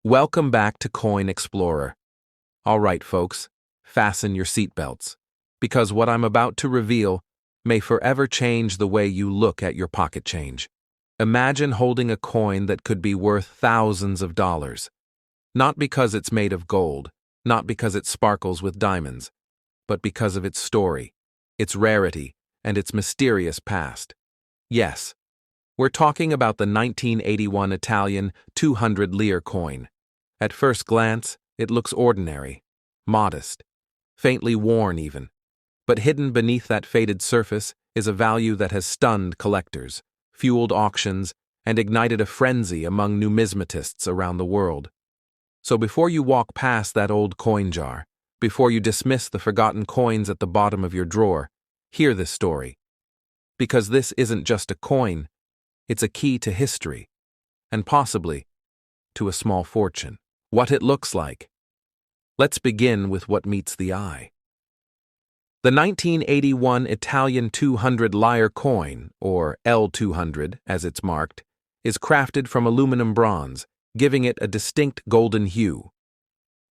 Welcome back to Coin Explorer. All right, folks, fasten your seatbelts, because what I'm about to reveal may forever change the way you look at your pocket change. Imagine holding a coin that could be worth thousands of dollars. Not because it's made of gold, not because it sparkles with diamonds, but because of its story, its rarity, and its mysterious past. Yes, we're talking about the 1981 Italian 200 lire coin. At first glance, it looks ordinary, modest, faintly worn even. But hidden beneath that faded surface is a value that has stunned collectors, fueled auctions, and ignited a frenzy among numismatists around the world. So before you walk past that old coin jar, before you dismiss the forgotten coins at the bottom of your drawer, hear this story. Because this isn't just a coin, it's a key to history, and possibly to a small fortune. What it looks like. Let's begin with what meets the eye. The 1981 Italian 200 lire coin, or L200 as it's marked, is crafted from aluminum bronze, giving it a distinct golden hue.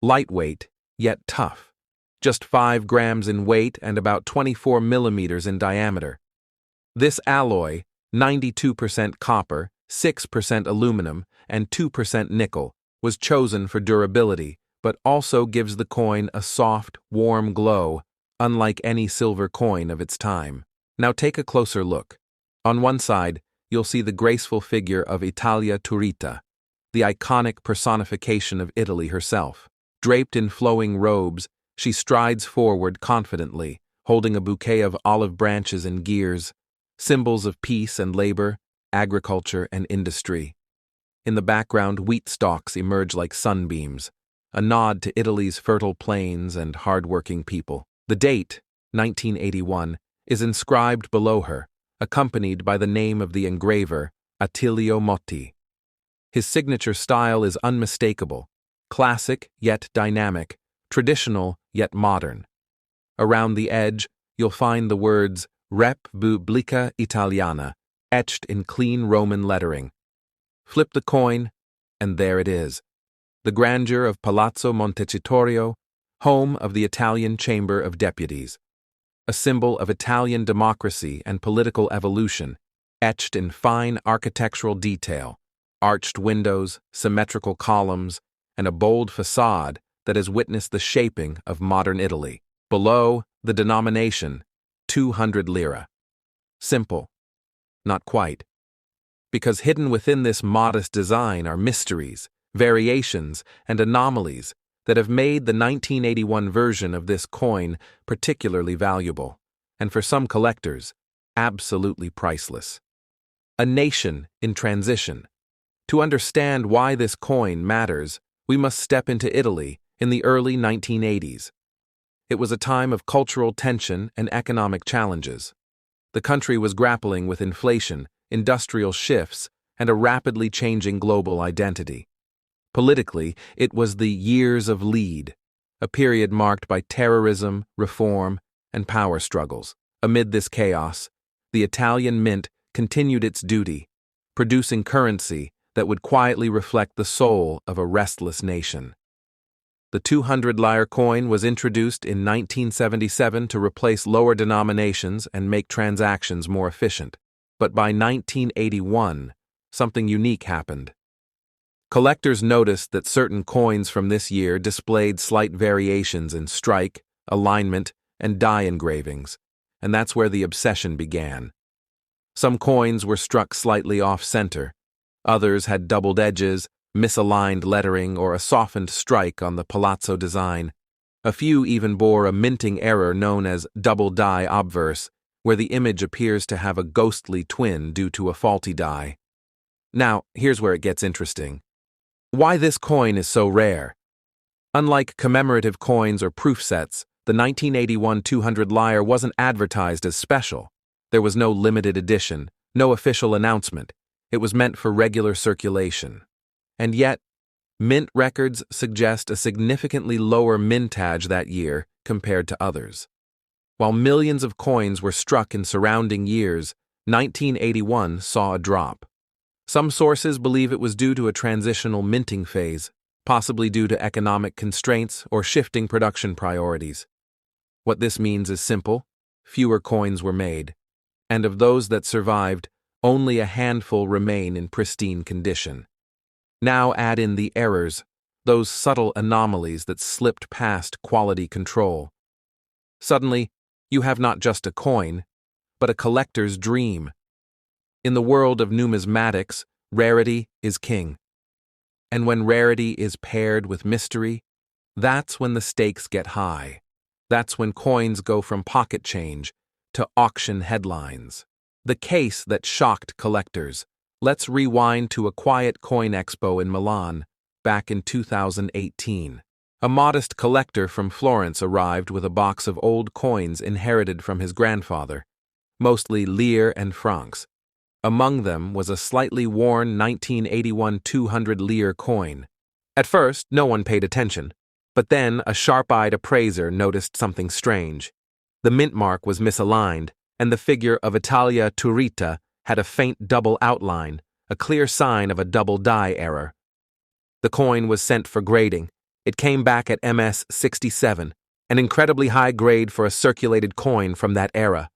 Lightweight, yet tough. Just 5 grams in weight and about 24 millimeters in diameter. This alloy, 92% copper, 6% aluminum, and 2% nickel, was chosen for durability, but also gives the coin a soft, warm glow, unlike any silver coin of its time. Now take a closer look. On one side, you'll see the graceful figure of Italia Turrita, the iconic personification of Italy herself. Draped in flowing robes, she strides forward confidently, holding a bouquet of olive branches and gears, symbols of peace and labor, agriculture and industry. In the background, wheat stalks emerge like sunbeams, a nod to Italy's fertile plains and hard-working people. The date, 1981, is inscribed below her, accompanied by the name of the engraver, Attilio Motti. His signature style is unmistakable, classic yet dynamic, traditional yet modern. Around the edge, you'll find the words Repubblica Italiana, etched in clean Roman lettering. Flip the coin, and there it is. The grandeur of Palazzo Montecitorio, home of the Italian Chamber of Deputies. A symbol of Italian democracy and political evolution, etched in fine architectural detail, arched windows, symmetrical columns, and a bold facade that has witnessed the shaping of modern Italy. Below, the denomination, 200 lire. Simple. Not quite. Because hidden within this modest design are mysteries, variations, and anomalies that have made the 1981 version of this coin particularly valuable, and for some collectors, absolutely priceless. A nation in transition. To understand why this coin matters, we must step into Italy in the early 1980s. It was a time of cultural tension and economic challenges. The country was grappling with inflation, industrial shifts, and a rapidly changing global identity. Politically, it was the years of lead, a period marked by terrorism, reform, and power struggles. Amid this chaos, the Italian mint continued its duty, producing currency that would quietly reflect the soul of a restless nation. The 200 lire coin was introduced in 1977 to replace lower denominations and make transactions more efficient. But by 1981, something unique happened. Collectors noticed that certain coins from this year displayed slight variations in strike, alignment, and die engravings, and that's where the obsession began. Some coins were struck slightly off-center, others had doubled edges, misaligned lettering, or a softened strike on the palazzo design. A few even bore a minting error known as double die obverse, where the image appears to have a ghostly twin due to a faulty die. Now, here's where it gets interesting. Why this coin is so rare? Unlike commemorative coins or proof sets, the 1981 200 lire wasn't advertised as special. There was no limited edition, no official announcement. It was meant for regular circulation. And yet, mint records suggest a significantly lower mintage that year compared to others. While millions of coins were struck in surrounding years, 1981 saw a drop. Some sources believe it was due to a transitional minting phase, possibly due to economic constraints or shifting production priorities. What this means is simple: fewer coins were made, and of those that survived, only a handful remain in pristine condition. Now add in the errors, those subtle anomalies that slipped past quality control. Suddenly, you have not just a coin, but a collector's dream. In the world of numismatics, rarity is king. And when rarity is paired with mystery, that's when the stakes get high. That's when coins go from pocket change to auction headlines. The case that shocked collectors. Let's rewind to a quiet coin expo in Milan, back in 2018. A modest collector from Florence arrived with a box of old coins inherited from his grandfather, mostly lire and francs. Among them was a slightly worn 1981 200 lire coin. At first, no one paid attention, but then a sharp-eyed appraiser noticed something strange. The mint mark was misaligned, and the figure of Italia Turrita had a faint double outline, a clear sign of a double die error. The coin was sent for grading. It came back at MS 67, an incredibly high grade for a circulated coin from that era.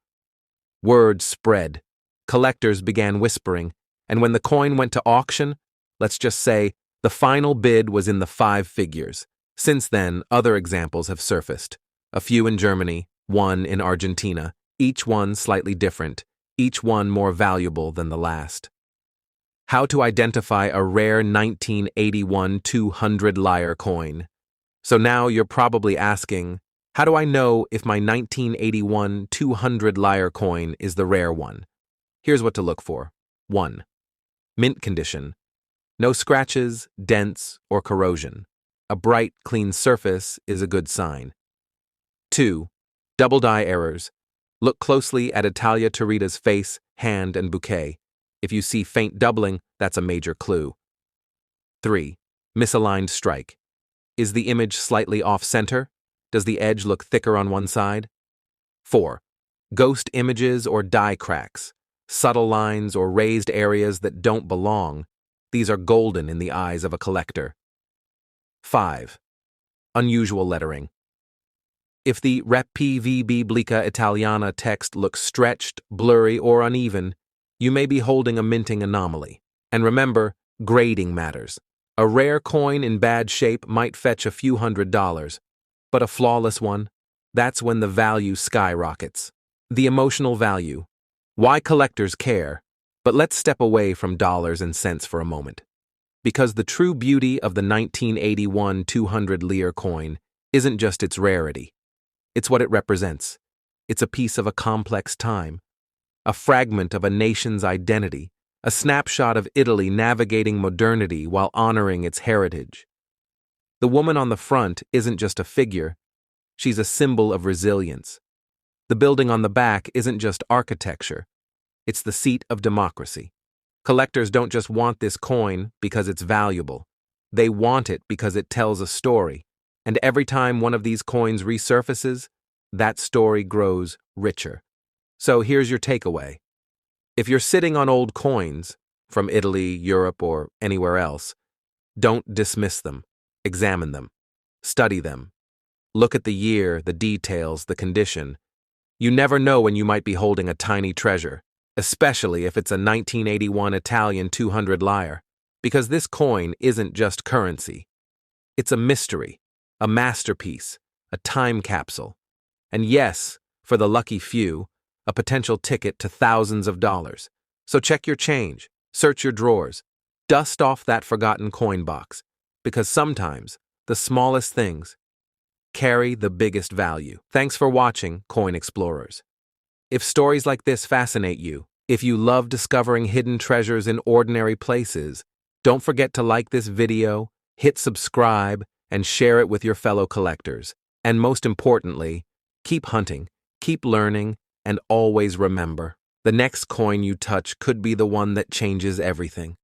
Word spread. Collectors began whispering, and when the coin went to auction, let's just say, the final bid was in the 5 figures. Since then, other examples have surfaced. A few in Germany, one in Argentina, each one slightly different, each one more valuable than the last. How to identify a rare 1981 200 Lire coin. So now you're probably asking, how do I know if my 1981 200 Lire coin is the rare one? Here's what to look for. 1. Mint condition. No scratches, dents, or corrosion. A bright, clean surface is a good sign. 2. Double die errors. Look closely at Italia Turrita's face, hand, and bouquet. If you see faint doubling, that's a major clue. 3. Misaligned strike. Is the image slightly off-center? Does the edge look thicker on one side? 4. Ghost images or die cracks. Subtle lines or raised areas that don't belong. These are golden in the eyes of a collector. 5. Unusual lettering. If the Repi Biblica Italiana text looks stretched, blurry, or uneven, you may be holding a minting anomaly. And remember, grading matters. A rare coin in bad shape might fetch a few $100s, but a flawless one, that's when the value skyrockets. The emotional value. Why collectors care? But let's step away from dollars and cents for a moment. Because the true beauty of the 1981 200 Lire coin isn't just its rarity. It's what it represents. It's a piece of a complex time, a fragment of a nation's identity, a snapshot of Italy navigating modernity while honoring its heritage. The woman on the front isn't just a figure, she's a symbol of resilience. The building on the back isn't just architecture, it's the seat of democracy. Collectors don't just want this coin because it's valuable. They want it because it tells a story. And every time one of these coins resurfaces, that story grows richer. So here's your takeaway. If you're sitting on old coins, from Italy, Europe, or anywhere else, don't dismiss them. Examine them. Study them. Look at the year, the details, the condition. You never know when you might be holding a tiny treasure, especially if it's a 1981 Italian 200 Lire, because this coin isn't just currency. It's a mystery, a masterpiece, a time capsule, and yes, for the lucky few, a potential ticket to thousands of dollars. So check your change, search your drawers, dust off that forgotten coin box, because sometimes the smallest things carry the biggest value. Thanks for watching, Coin Explorers. If stories like this fascinate you, if you love discovering hidden treasures in ordinary places, don't forget to like this video, hit subscribe, and share it with your fellow collectors. And most importantly, keep hunting, keep learning, and always remember, the next coin you touch could be the one that changes everything.